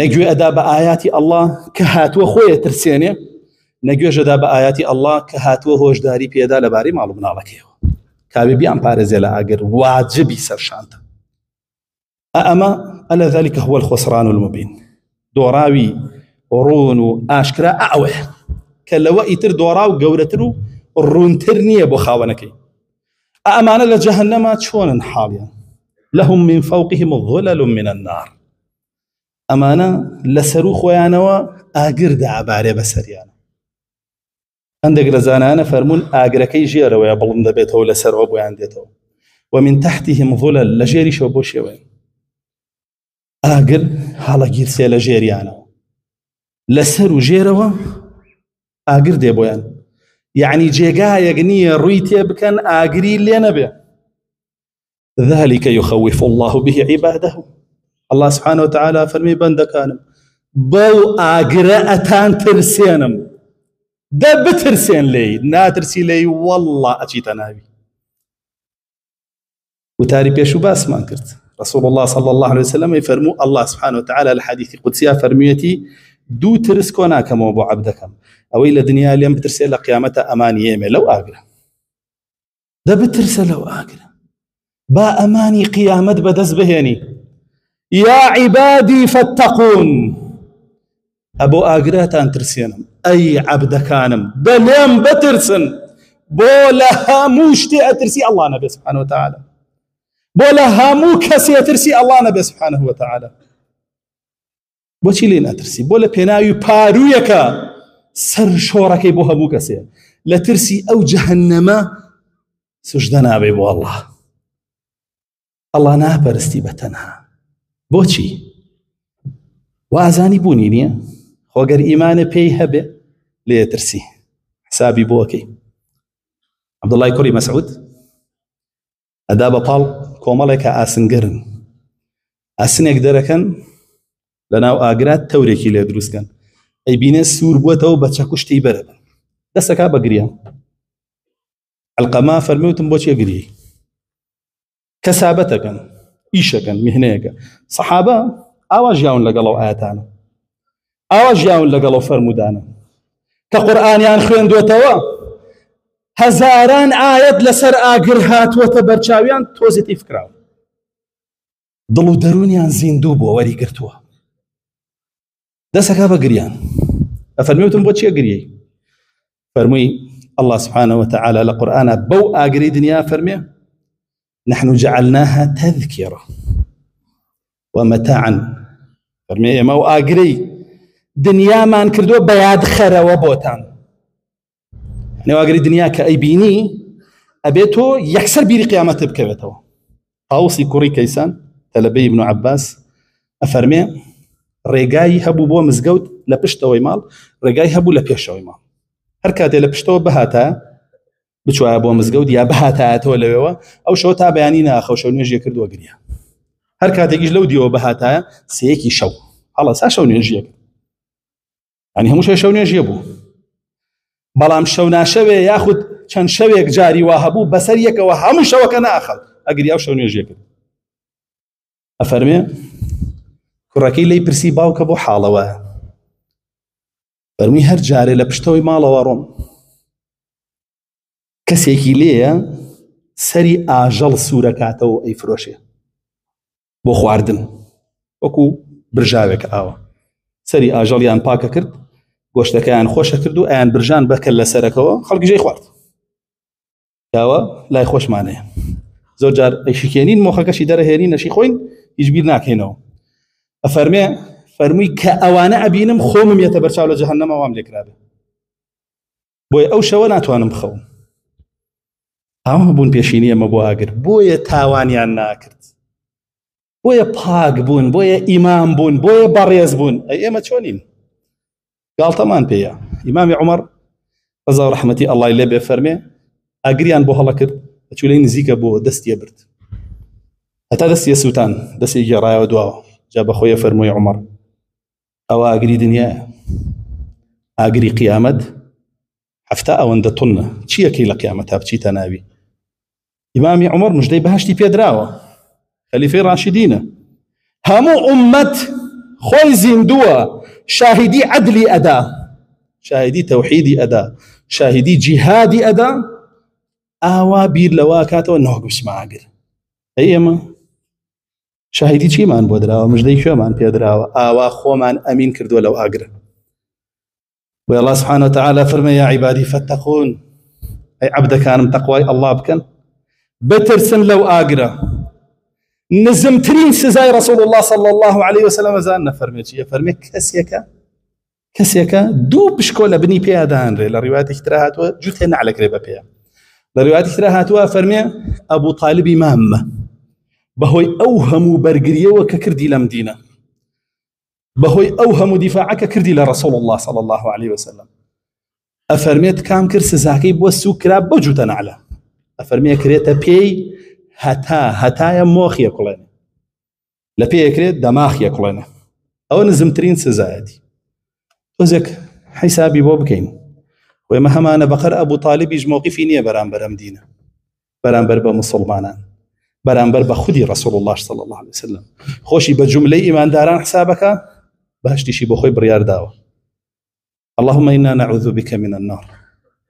نەگوێ ئەدا بە ئاياتی ئەڵڵا کە هاتووە خۆیە ترسێنێ نەگوێژەدا بە ئاياتی ئەڵڵا کە هاتووە هۆشداری پێدا لەبارەی ماڵ و مناڵەکەیەوە کابێ بیان پارێزێ لە ئاگر واجبی سەرشانتە. ئەمە ئەلە ذلك هو الخسران المبين دۆڕاوی ڕوون و ئاشکرا ئەوەیە کە لەوە ئیتر دۆڕاو گەورەتر و ڕوونتر نییە بۆ خاوەنەکەی. ئەمانە لە جەهەنەما چۆنن حاڵیان لهم من فوقهم ظلل من النار ئەمانە لەسەر و خۆیانەوە ئاگر دابارێ بەسەریانە. هەندێک لە زانانە فەرمون ئاگرەکەی ژێرەوەیە بڵند دەبێتەوە لەسەرەوە بۆیان دێتەوە ومن تحتهم ظلل لە ژێریشەوە بۆ شێوەیە ئاگر هەڵەگیرسێ لە ژێریانەوە لەسەر و ژێرەوە ئاگر دێ بۆیان یعنی جێگایەک نییە ڕووی تێ بکەن ئاگری لێ نەبێ. ذلك يخوف الله به عباده الله سبحانه وتعالى فرمي بندكانم بو ئاگرە ئەتان ترسێنم دە بترسێن لێی ناترسی لێی والله ئەچیتە ناوی. وتاری پێش و باسمان کرد رسول الله صلى الله عليه وسلم يفرمو الله سبحانه وتعالى الحديث قدسي فرميتي دو ترس كونا كما بو عبدكم اوي لدنيا اليوم بترسي لقيامته اماني يمي لو اقرا ده بترسي لو اقرا با اماني قيامت بدز بهني يا عبادي فاتقون ابو اقراتان ترسينم اي عبدكانم بليم بترسن بولا موشتي اترسي الله نبي سبحانه وتعالى بولا هامو كسي ترسي الله نبي سبحانه وتعالى بۆچی لێ ناترسی بۆ لە پێناوی پارویەکە سەر شۆڕەکەی بۆ هەموو کەسێ لە ترسی ئەو جەهەنەمە سوژدە نابێ بۆ ئەڵڵا ناپەرستی بە تەنها بۆچی وازانی بوونی نییە خۆگەر ئیمانە پێی هەبێ لێ ترسی حسابی بۆکەی. عەبدوڵڵای کوڕی مەسعود ئەدا بە پاڵ کۆمەڵێکە ئاسنگەرن ئاسنێک دەرەکەن لەناو ئاگرات تەورێکی لێ دروستکەن ئەی بینێ سوور بووەتەوە بە چەکوشتی بەرەبن دەستەکا بە گریان. ئەلقەما فەرموتم بۆچی گریی کەسابەتەکەن ئیشەکەن میهنەیەکە سەحابە ئاوا ژیاون لەگەڵەوە ئاەتانە ئاوا ژیاون لەگەڵەوە فەرمودانە کە قورئانیان خوێندوێتەوە هەزاران ئاەت لەسەر ئاگر هاتووەتە بەرچاویان تۆزێتی فکراوە دڵ و دەرونیان زیندوو بۆ وەری گرتووە دەسەکا بە گریان. ئەفەرموتم بۆ چیە گریەی فەرمووی الله سبحانه وتعالى لقرآن بو آقري دنيا فرمي نحن جعلناها تذكرة ومتاعا فرمي ما آقري دنيا ما نكردو بياد خرا وبوتان يعني آقري دنيا كأي بيني أبيتو يكسر بيري قيامته بكبتو أوصي كوري كيسان تلبي ابن عباس أفرمي رێگای هەبوو بۆ مزگەوت لە پشتەوەی ماڵ ڕێگای هەبوو لە پێشەوەی ماڵ هەر کاتێ لە پشتەوە بەهاتە بچوایە بۆ مزگەوت یا بەهاتایەتەوە لەوێەوە ئەو شەو تا بەیانی ناخەو شەو نوێژیە کردووە گریا هەر کاتێکیش لەو دیەوە بەهاتایە سەیەکی شەو هەڵە سا شەو نوێژیە کرد ینی هەموو شەو نوێژیە بوو بەڵام شەو ناشەوێ یاخود چەند شەوێک جاری وا هەبوو بەسەر یەکەوە هەموو شەوەکە ناخەڵ ئەگریا و شەو نوێژیە کرد. ئەفەرمێ کوڕەکەی لی پرسی باوکە بۆ حاڵەوە فەرمووی هەر جارێ لە پشتەوەی ماڵەوە ڕۆم کەسێکی لێیە سەری ئاژەڵ سوورەکاتەوە ئەی فرۆشێ بۆ خواردن وەکو برژاوێک ئاوە سەری ئاژەڵیان پاکە کرد گۆشتەکەیان خۆشە کرد و ئەیان برژان بەکەل لە سەرەکەوە خەڵکیژەی خوارد داوە لای خۆشمانەیە زۆر جار ئەیشیکێنین مۆخەکەشی دەرەهێنین نەشی خۆین هیچ بیر ناکەینەوە ئەفەرمێ فەرمووی کە ئەوانە ئەبینم خۆمم یەتە بەرچاو لە جەهەنەمە وام لێکرابێ بۆیە ئەو شەوە ناتوانم بخەوم ئەمە بوون پێشینی ئەمە بۆ ئاگر بۆیە تاوانیان ناکرد بۆیە پاک بوون بۆیە ئیمام بوون بۆیە بەڕێز بوون ئێمە چۆنین گاڵتەمان پێیە ئیمامی عومەر ڕەزا و ڕەحمەتی ئەڵڵای لێ بێ فەرمێ ئاگریان بۆ هەڵە کرد ئەچولەی نزیکە بۆ دەستیە برد هەتا دەستیە سووتان دەستی گێڕایەوە دواوە جا بەخۆیە فەرمووی عومەر ئەوە ئاگری دنیایە ئاگری قیامەت هەفتە ئەوەندە تونە چیەکەی لە قیامەتا بچیتە ناوی ئیمامی عومەر مژدەی بەهەشتی پێدراوە خەلیفەی ڕاشیدینە هەموو ئومەت خۆی زیندووە شاهیدی عەدلی ئەدا شاهیدی تەوحیدی ئەدا شاهیدی جیهادی ئەدا ئاوا بیر لەوا کاتەوە نەوەک بچمە ئاگر ئێمە شاهیدی چیمان بۆ دراوە مژدەی کوێمان پێدراوە ئاوا خۆمان ئەمین کردووە لەو ئاگرە والله سبحانه وتعالى فرمى يا عبادي فاتقون أي عبد كان تقوى الله بكن بترسن لو آقرا نزمترين سزاي رسول الله صلى الله عليه وسلم زان فرمي كسيك دو بشكول ابني بيادان ري لروايات اختراهات وجوتين على كريبا بيا لروايات اختراهات فرمي أبو طالب إمام بهوي أوهم برقرية وككردي لمدينة بهوي أوهم دفاعك كردي لرسول الله صلى الله عليه وسلم أفرميت كام كرس زاكي بوسو كراب بوجوتا نعلى أفرمي كريتا بي هتا يا موخي كلنا لا بي كريت دماغ كلنا أو نزمترين سزايدي وزك حسابي بوبكين ومهما أنا بقر أبو طالب يج موقفي نية برامبر مدينة برامبر بمسلمانان برامبر بخدي رسول الله صلى الله عليه وسلم خوشي بجملة إيمان داران حسابك بهشتي شي بخوي بريار داوة اللهم إنا نعوذ بك من النار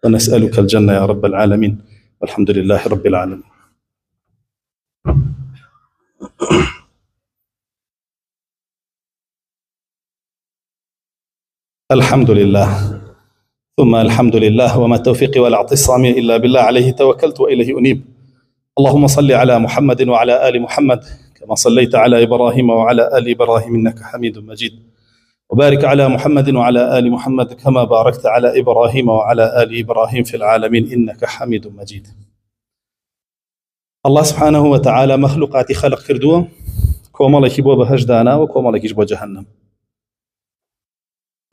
ونسألك الجنة يا رب العالمين والحمد لله رب العالمين الحمد لله ثم الحمد لله وما توفيقي ولا اعتصامي إلا بالله عليه توكلت وإليه أنيب اللهم صل على محمد وعلى آل محمد كما صليت على إبراهيم وعلى آل إبراهيم إنك حميد مجيد وبارك على محمد وعلى آل محمد كما باركت على إبراهيم وعلى آل إبراهيم في العالمين إنك حميد مجيد الله سبحانه وتعالى مخلوقات خلق كردوه كومالك بو بهجدانا وكومالك بو جهنم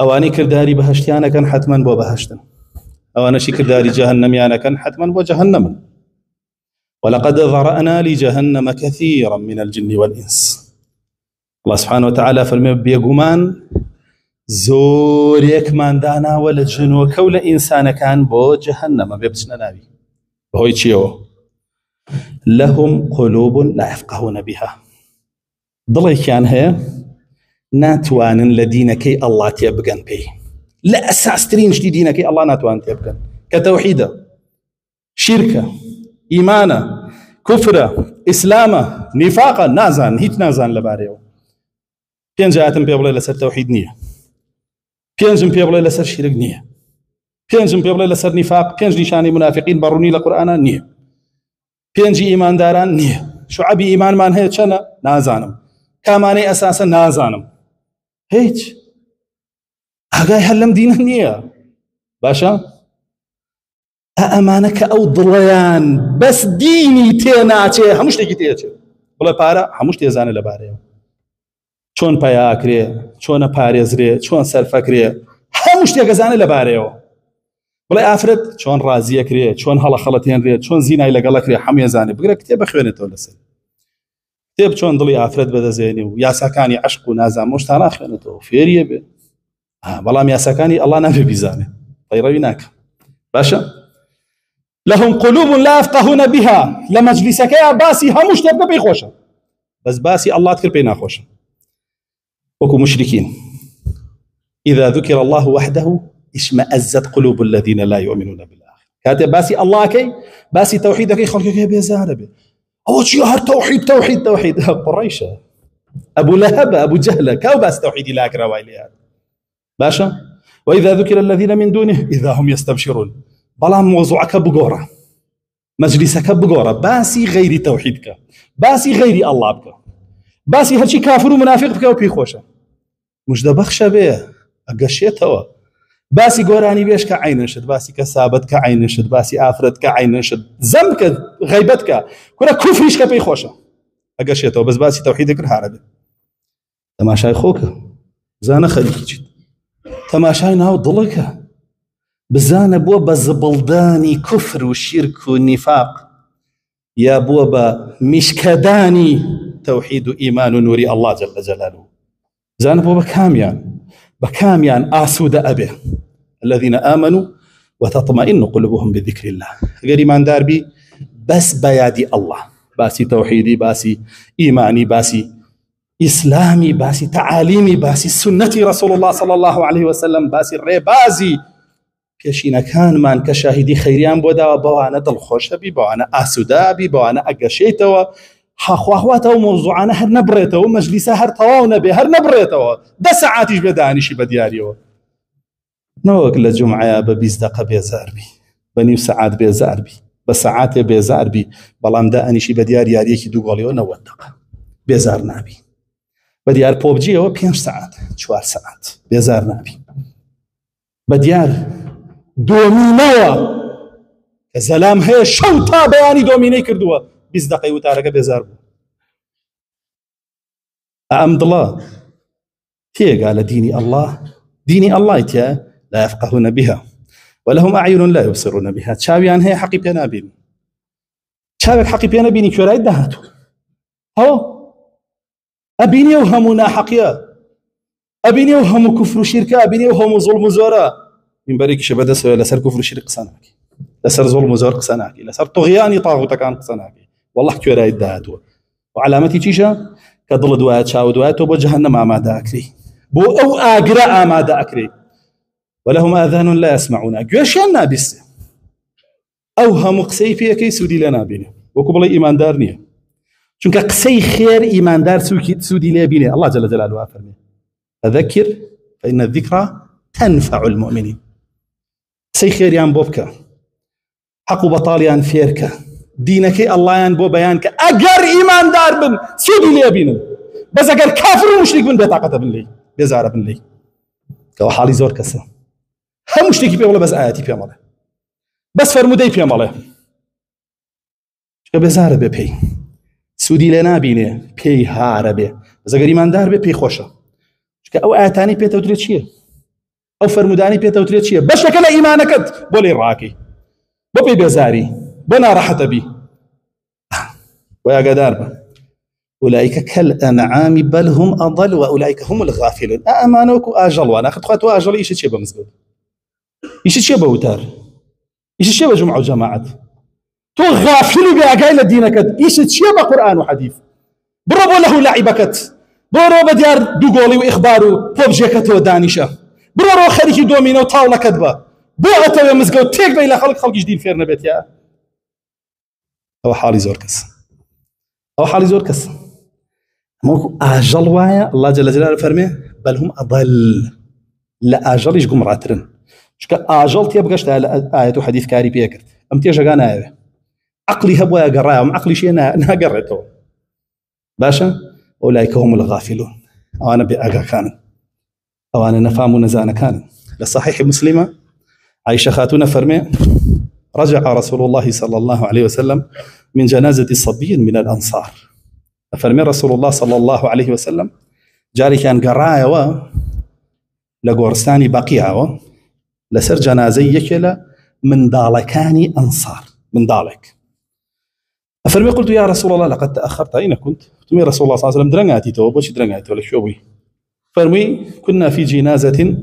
أواني كرداري بهشتيانا كان حتما بو بهشتن أواني كرداري جهنميانا كان حتما بو جهنم ولقد ذرأنا لجهنم كثيرا من الجن والإنس الله سبحانه وتعالى فرمي بيقومان زوريك من دانا ولا جنو كولا إنسان كان بو جهنم بيبتنا نبي بهوي تشيو لهم قلوب لا يفقهون بها ضلي كان هي ناتوان لدينك الله تيبقن بي لا أساس ترين دينك الله ناتوان تيبقن كتوحيدة شركة إيمانا كفرة إسلاما نفاقا نازان هيت نازان لباريو بين جاءتم بيبلا لسر توحيد نية بين جم بيبلا لسر شرك نية بين جم بيبلا لسر نفاق بين نشاني منافقين بروني لقرآن نية بين جي إيمان داران نية شعبي إيمان من هي شنا نازانم كاماني أساسا نازانم هيج أجاي هلم دين نية باشا أمانك أو ضليان بس ديني تيناتي همش تيجي تيجي ولا بارا همش تيزانه لباريو چون پیاکری چون پارێزرێ چون سەرفەکرێ هەموو شتێک گەزانە لەبارەیەوە بڵێ ئافرەت چۆن ڕازیەکرێ چۆن هەڵە خەڵەتێنرێ چۆن زینای لەگەڵەکرێ هەمووی زانێ بگرە کتێب بخوێنێتەوە لەسەر کتێب چۆن دڵی ئافرەت بەدەزێنێ و یاساکانی عشق و نازان شتان ناخوێنێتەوە فێریە بێ بەڵام یاساکانی ئەڵڵا نابێ بیزانێ پەیڕەوی ناکە باشە لهم قلوب لا يفقهون بها لمجلسكيا باسي هموش تبقى بيخوشا بس باسي الله تكر بينا خوشا وكو مشركين إذا ذكر الله وحده اشمأزت قلوب الذين لا يؤمنون بالآخرة كاتي باسي الله كي باسي توحيدك خلقك بيزار به أو شيء هر توحيد قريشة أبو لهب أبو جهل كاو باس توحيدي لا أكره ويلي باشا. وإذا ذكر الذين من دونه إذا هم يستبشرون بلا موضوعك بقورة مجلسك بقورة باسي غير توحيدك باسي غير الله بك باسي هرشي كافر ومنافق بك وبي خوشة مش دبخشة به أقشيتها باسي قوراني بيش كعين نشد باسي كسابت كعين نشد باسي آفرت كعين نشد زمك غيبتك كنا كفريش كبي خوشة أقشيتها بس باسي توحيدك الحاربي تماشاي خوك زانا خليك تماشاي ناو ضلك بزانا بوبا زبلداني كفر والشرك والنفاق يا بوبا مشكداني توحيد إيمان نوري الله جل جلاله زانا بوبا بكاميان آسود أبه الذين آمنوا وتطمئن قلوبهم بذكر الله غير ما ندار بي بس بيادي الله باسي توحيدي باسي إيماني باسي إسلامي باسي تعاليمي باسي سنة رسول الله صلى الله عليه وسلم باسي الريبازي كشينا كان من كشاهدي خيريان بودا بوانا دلخوشبي بوانا آسودابي بوانا أقشيتوا حخواهواته موضوعنا هر نبريته ومجلسه هر طواونا به هر نبريته ده ساعاتيش بدانيشي بدياريو نوك لجمعة ببيز دقة بيزار بي بنيو ساعات بيزار بي بساعات بيزار بي بلام ده أنيشي بديار ياريكي دو غوليو نو دقة بيزار نابي بديار بوبجيو 5 ساعات 4 ساعات بيزار نابي بديار دومينوا كزلام هي شوطا بياني دوميني كردوا 20 دقيقة وتارك بيزار بو أمد الله هي قال ديني الله يتيا لا يفقهون بها ولهم أعين لا يبصرون بها تشاويان هي حقي بينا بيني تشاويك حقي بينا بيني كورا يدهاتو هو أبيني وهمنا حقيا أبيني وهم كفر شركة أبيني وهم ظلم زورا من بريك شبدا سوى لسر كفر شرك قصناك لسر ظلم زور قصناك لسر طغياني طاغوتك عن قصناك والله كورا يدهاتو وعلامتي تيشا كضل دوات شاو دوات وبو جهنم آماده أكري بو أو آقراء آماده أكري ولهم آذان لا يسمعون أقوش النابس أو هم قسي فيها كي سودي لنا بينه وكبل إيمان دارنيه چونك قسي خير إيمان دار سودي لنا بينه الله جل جلاله فرمي فذكر فإن الذكرى تنفع المؤمنين قسي خير يان بوبك حق بطال يان فيرك دينك الله يان بو بيانك أجر إيمان دار بن سودي لنا بينه بس أجر كافر ومشرك بن بطاقة بن لي بيزار بن لي كوا حالي زور كسا هم مشتكي بيه ولا بس آياتي بيه ماله بس فرمودي بيه ماله شو بزاره بيه سودي لنا بينه بيه هاربه بس أجر إيمان دار بيه خوشه شو أو آياتاني بيه تودريت شيء أو فرموداني بيه تودريت شيء بس شكله إيمانك بولي راكي ببي بزاري بنا راحت بي ويا قدار أولئك كالأنعام بل هم أضل وأولئك هم الغافلون أمانوك أجل وأنا أخذ خطوة أجل إيش تشيبه مزقود إيش تشيبه وتار إيش تشيبه جمعة وجماعة تو غافل بأقايل دينك إيش تشيبه قرآن وحديث بربو له لعبكت برو بديار دوغولي وإخبارو بوبجيكت ودانيشة برو خليكي دومينو طاولة كدبة بوغتو يا مزقود تيك بيلا خلق جديد فيرنا بيت يا أو حالي زور كس موكو أجل وايا الله جل جلاله فرمي بل هم أضل لا أجل يش قمراترن شكا أجل تيبقاش آية حديث كاري بيكرت أم تيجا آية عقلي هبوا قرايا وم عقلي شيء أنا قريته باشا أولئك هم الغافلون أو أنا بأقا كان أو أنا نفهم نزانا كان لصحيح مسلمة عائشة خاتون فرمي رجع رسول الله صلى الله عليه وسلم من جنازة صبي من الأنصار فرمي رسول الله صلى الله عليه وسلم جاري كان قرايا و لقورستاني بقيعة لسر جنازي يكلا من دالكاني أنصار من دالك فرمي قلت يا رسول الله لقد تأخرت أين كنت؟ تمي رسول الله صلى الله عليه وسلم درنغاتي تو بوش درنغاتي ولا شو بي فرمي كنا في جنازة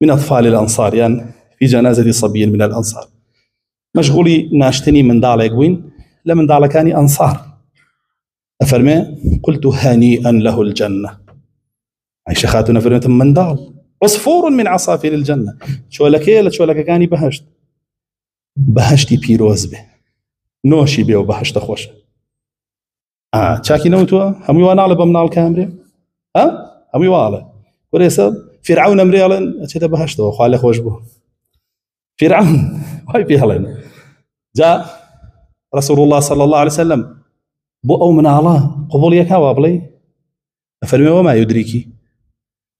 من أطفال الأنصار يعني في جنازة صبي من الأنصار مشغولي ناشتني من دالك وين لمن دالكاني أنصار أفرمي قلت هنيئا له الجنة عائشة خاتون فرمت من دال عصفور من عصافير الجنة شو لك كاني بهشت بەهەشتی پیرۆز بێ نۆشی بێ و بەهەشتە خۆشە. چاکی نەوتووە هەمووی وا ناڵێ بە مناڵ کامرێ هەمووی واڵێ وەرێسە فیرعون ئەمرێڵێن ئەچێتە بەهەشتەوە خوا لێ خۆش بوو. فیرعون وای پێ هەڵێن جا رسول الله صلى الله عليه وسلم بۆ ئەو مناڵە قبوڵیەکە وا بڵێ ئەفەرمێ وەما یودریکی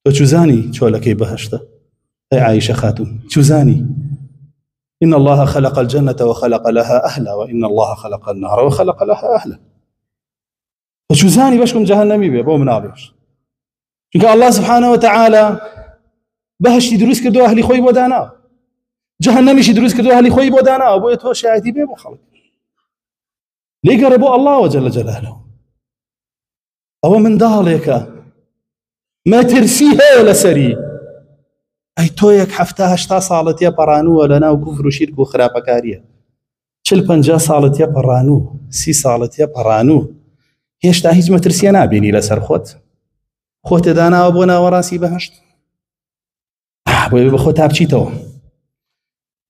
تۆ چوزانی چۆلەکەی بەهەشتە ئەی عایشە خاتون چوزانی إن الله خلق الجنة وخلق لها أهلا وإن الله خلق النار وخلق لها أهلا. فشوزاني باشكم جهنمي بيه بو منابيش چونکە الله سبحانه وتعالى بەهشتی دروست کردو ئەهلی خۆی بۆ دانا جەهەنەمیشی دروست کردو ئەهلی خۆی بۆ دانا بۆیە تۆ شایەتی بێ بۆ خەڵک لێگەڕێ بۆ الله وجل جلاله. ئەوە منداڵێکە مەترسی هەیە لەسەری ئەی تۆ یەک هەفتە هەشتا ساڵەتیە پەڕانووە لەناو کوفر و شیرک و خراپەکاریە 40-50 ساڵەتیە پەڕانوو 30 ساڵەتیە پەڕانوو هێشتا هیچ مەترسیە نابینی لەسەر خۆت داناوە بۆ ناوەڕاستی بەهەشت بۆیە بە خۆت تا بچیتەوە.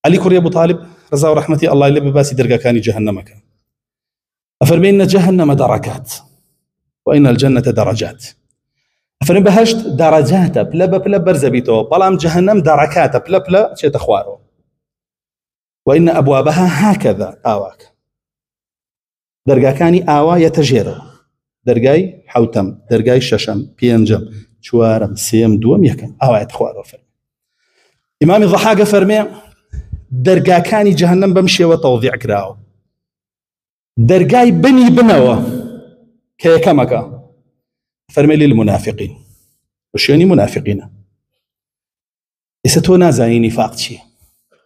عەلی کوڕی ئەبوو طالب ڕەزا و ڕەحمەتی ئەڵڵای لێ بباسی دەرگاکانی جەهەنەمەکە ئەفەرمێ إن جهنم دركات وإن الجنة درجات. ئەفەرمێ بەهەشت دەرەجاتە پلە بە پلە بەرزە بیتەوە بەڵام جەهەنەم دەرەکاتە پلە پلە چێتە خوارەوە. وإن أبوابها هكذا ئاواکە دەرگاکانی ئاوا یەتەژێرەوە دەرگای حوتەم دەرگای شەشەم پێنجەم چوارەم سێم دووەم یەکەم ئاوایەتە خوارەوە. فەرمێ ئیمامی ضەحاکە فەرمێ دەرگاکانی جەهەنەم بەم شێوە تەوزیع کراوە. دەرگای بنی بنەوە کە یەکەمەکە فەرمێ للمنافقین بە شوێنی منافقینە. ئێستا تۆ نازانی نیفاق چییە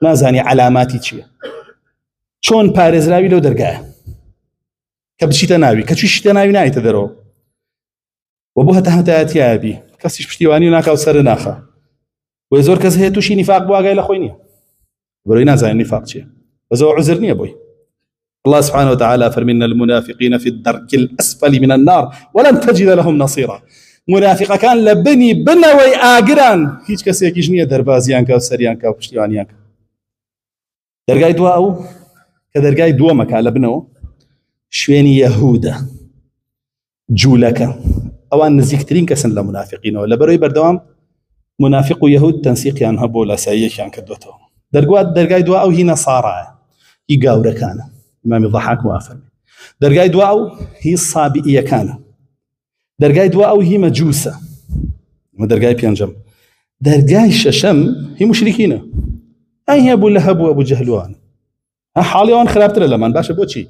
نازانی علاماتی چییە چۆن پارێزراوی لەو دەرگایە کە بچیتە ناوی کە چیشتە ناوی نایتە دەرەوە و بۆ هەتا هەتایەتیابی کەسیش پشتیوانی ناکا و سەر ناخە و زۆر کەس هەیە تووشی نیفاق بۆ ئاگای لە خۆی نییە بەرەوەی نازانی نیفاق چییە بەزەوە عوزر نییە بۆی. الله سبحانه وتعالى فرمنا المنافقين في الدرك الأسفل من النار ولن تجد لهم نصيرا. منافق كان لبني بنوي آقران هيج كسيكيش نية دربازيان كاو سريان كاو پشتیوانیان كاو درگای دوا أو كدرگای دوا مكا لبنو شويني يهودا جولكا أوان نزيكترين كسن لمنافقين ولا بروي بردوام منافق ويهود تنسيقيان هبو لا سايكيان كدوتو درگای دوا أو هي نصارى هي قاورة كان إمام الضحاك وافرمي درگای دوا أو هي الصابئية كان درگای دوا أو هي مجوسة ودرگای بيانجم درگای ششم هي مشركين أي هي أبو لهب وأبو جهلوان حالي وان خرابتر لمن باشا بوچي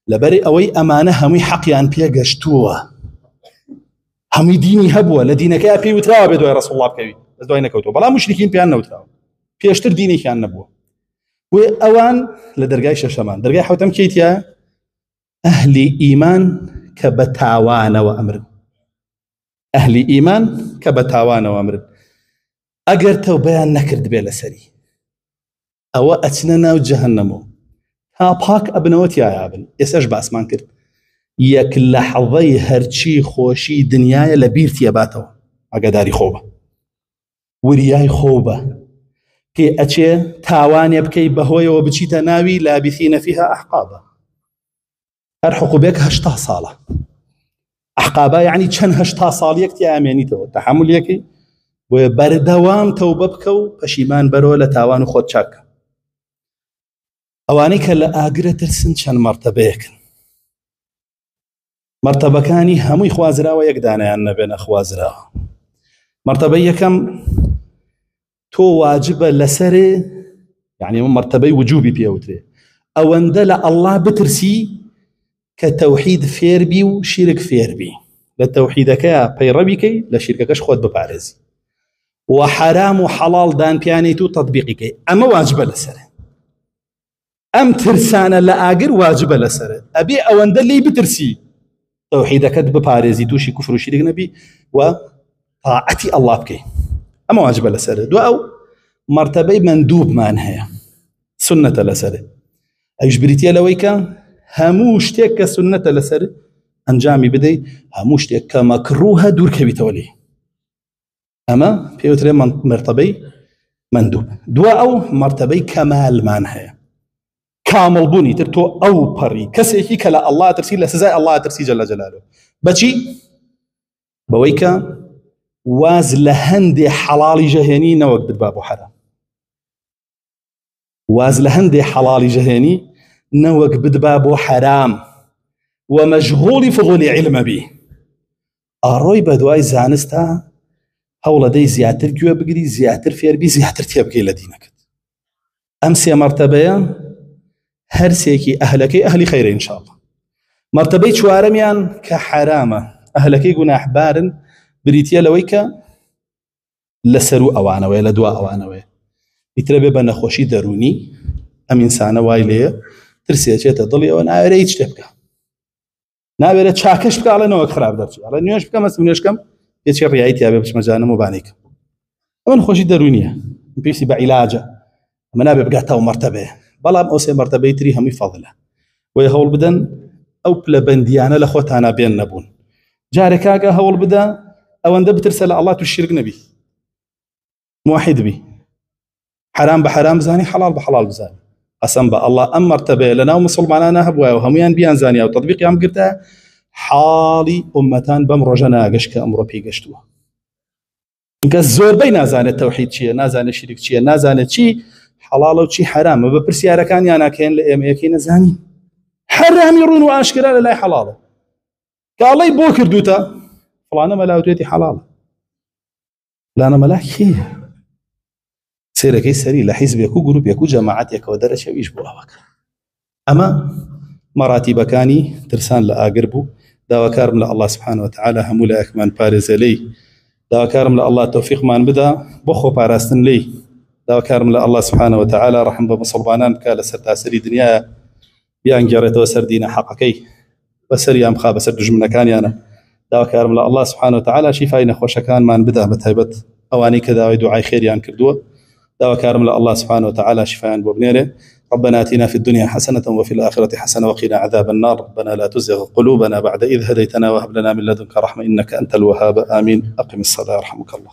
لبري أوي أمانة همي حقيان بيا قشتوه همي ديني هبوه لدينك يا بي وتراوى بدو يا رسول الله بكوي بس دوينك كوتو بلا مشركين بيان نوتراوى بيشتر ديني كان نبوه وأوان لدرجاي ششمان درجاي حوتم كيتيا أهل إيمان كبتاوان وأمر أهل إيمان كبتاوان وأمر أجر توبيان نكرد بلا سري أو أتننا وجهنمو هاباك أبنوت يا ابن يسأج باسمان كرد يك لحظي هرشي خوشي دنياي لبيرتي باتو أقداري خوبة ورياي خوبة كي أتشي تاواني بكي بهوي وبتشيتا ناوي لابثين فيها أحقابا أرحقوا بك هشتا صالة أحقابا يعني چن هشتا صاليك تي آميني تو تحمل يكي وبردوام توببكو پشيمان برو لتاوانو خود چاك أواني كلا آقرة ترسن چن مرتبيك مرتبة كاني هموي خوازرا ويقدانا يعني بين خوازرا مرتبة يكم تو واجب لسره يعني مرتبه وجوبي بيوتري او اندل الله بترسي كتوحيد فيربي وشرك فيربي للتوحيدك بيربيكي لشرككش خود ببارز وحرام وحلال دان بيانيتو تطبيقك اما واجب لسره ام ترسانه لاجر واجب لسره ابي او اندل لي بترسي توحيدك ببارزي توشي كفر وشرك نبي وطاعتي الله بكي أما واجب لسره دو أو مرتبة مندوب معناها سنة لسره أجبريتيا لويكا هموش تيك سنة لسره أنجامي بدي هموش تيك مكروه دور كبيتولي أما بيوتري مرتبة مندوب دو أو مرتبة كمال معناها كامل بوني ترتو أو بري كسيكي كلا الله ترسي لسزاي الله ترسي جل جلاله بچي بويكا واز لهندي حلالي جهني نوك بدباب حرام واز لهندي حلالي جهني نوك بدباب حرام ومجهول فضول علم به أروي بدواي زانستا هولا دي زياتر كيو بقري زياتر فيربي زياتر تيبقي لدينك أمسي مرتبة هرسيكي أهلكي أهلي خير إن شاء الله مرتبة شوارميان كحرامة أهلكي قناح بارن بريتيا لويكا لسرو أوانوي لدواء أوانوي يتربي بنخوشي دروني أم إنسان وايلية ترسيتي تضلي وأنا أريد تبقى نابێت چاکەش بکە ئەڵێنەوە خراپ دەرچی ئەڵێ نوێش بکەم ئەس نوێشکەم هیچی ڕیایی تیا بێ بچمە جانم و بانێکم ئەمە نەخۆشی دەرونیە پێویستی بە عیلاجە ئەمە نابێ بگاتەوە مەرتەبەیە بەڵام ئەو سێ مەرتەبەی تری هەمووی فەضلە وەی هەوڵ بدەن ئەو پلەبەندیانە لە خۆتانە بێن نەبوون جارێک کاکە هەوڵ بدە ئەوەندە بترسە لە ئەڵڵا تو شیرک نەبی موحید بی حرام بە حرام بزانی حەڵال بە حەڵال بزانی قسم بە الله ئەم مەرتەبەیە لەناو مسڵمانانە هەبووە و هەمویان بیانزانیا و تەطبیقیان بگرتە حاڵی ئومەتان بەم ڕۆژە ناگەشت کە ئەمڕۆ پێی گەشتووە کە زۆربەی نازانێت تەوحید چییە نازانێت شیرک چییە نازانێت چی حەڵاڵە و چی حرامە بە پرسیارەکانیان ناکەین لە ئێمە یەکەی نەزانین حرامی ڕوون و ئاشکرا لە لای حەڵاڵە کە ئەڵێی بۆ کردوتە فڵانە مەلاوتێتی حەڵاڵە فڵانە مەلا کێیە سيركي سري لحزبك وجروبك وجماعتك ودرجة ويش بواك أما مراتب كاني ترسان لأقربو داوا كارم الله سبحانه وتعالى همولا أكمان بارز لي داوا كارم الله توفيق من بدا بخو باراستن لي داوا كارم الله سبحانه وتعالى رحم بمصلبانان كالا سرتا سري دنيا بيان جارتو سردينا حقكي بسري أم خاب سر جمنا كان أنا داوا كارم الله سبحانه وتعالى شفاي نخوش كان من بدا بتهبت أواني كذا ودعاء خير يان كردوه دعوة كارم الله سبحانه وتعالى شفاء بوبنيره ربنا آتنا في الدنيا حسنة وفي الآخرة حسنة وقنا عذاب النار ربنا لا تزغ قلوبنا بعد إذ هديتنا وهب لنا من لدنك رحمة إنك أنت الوهاب آمين أقم الصلاة رحمك الله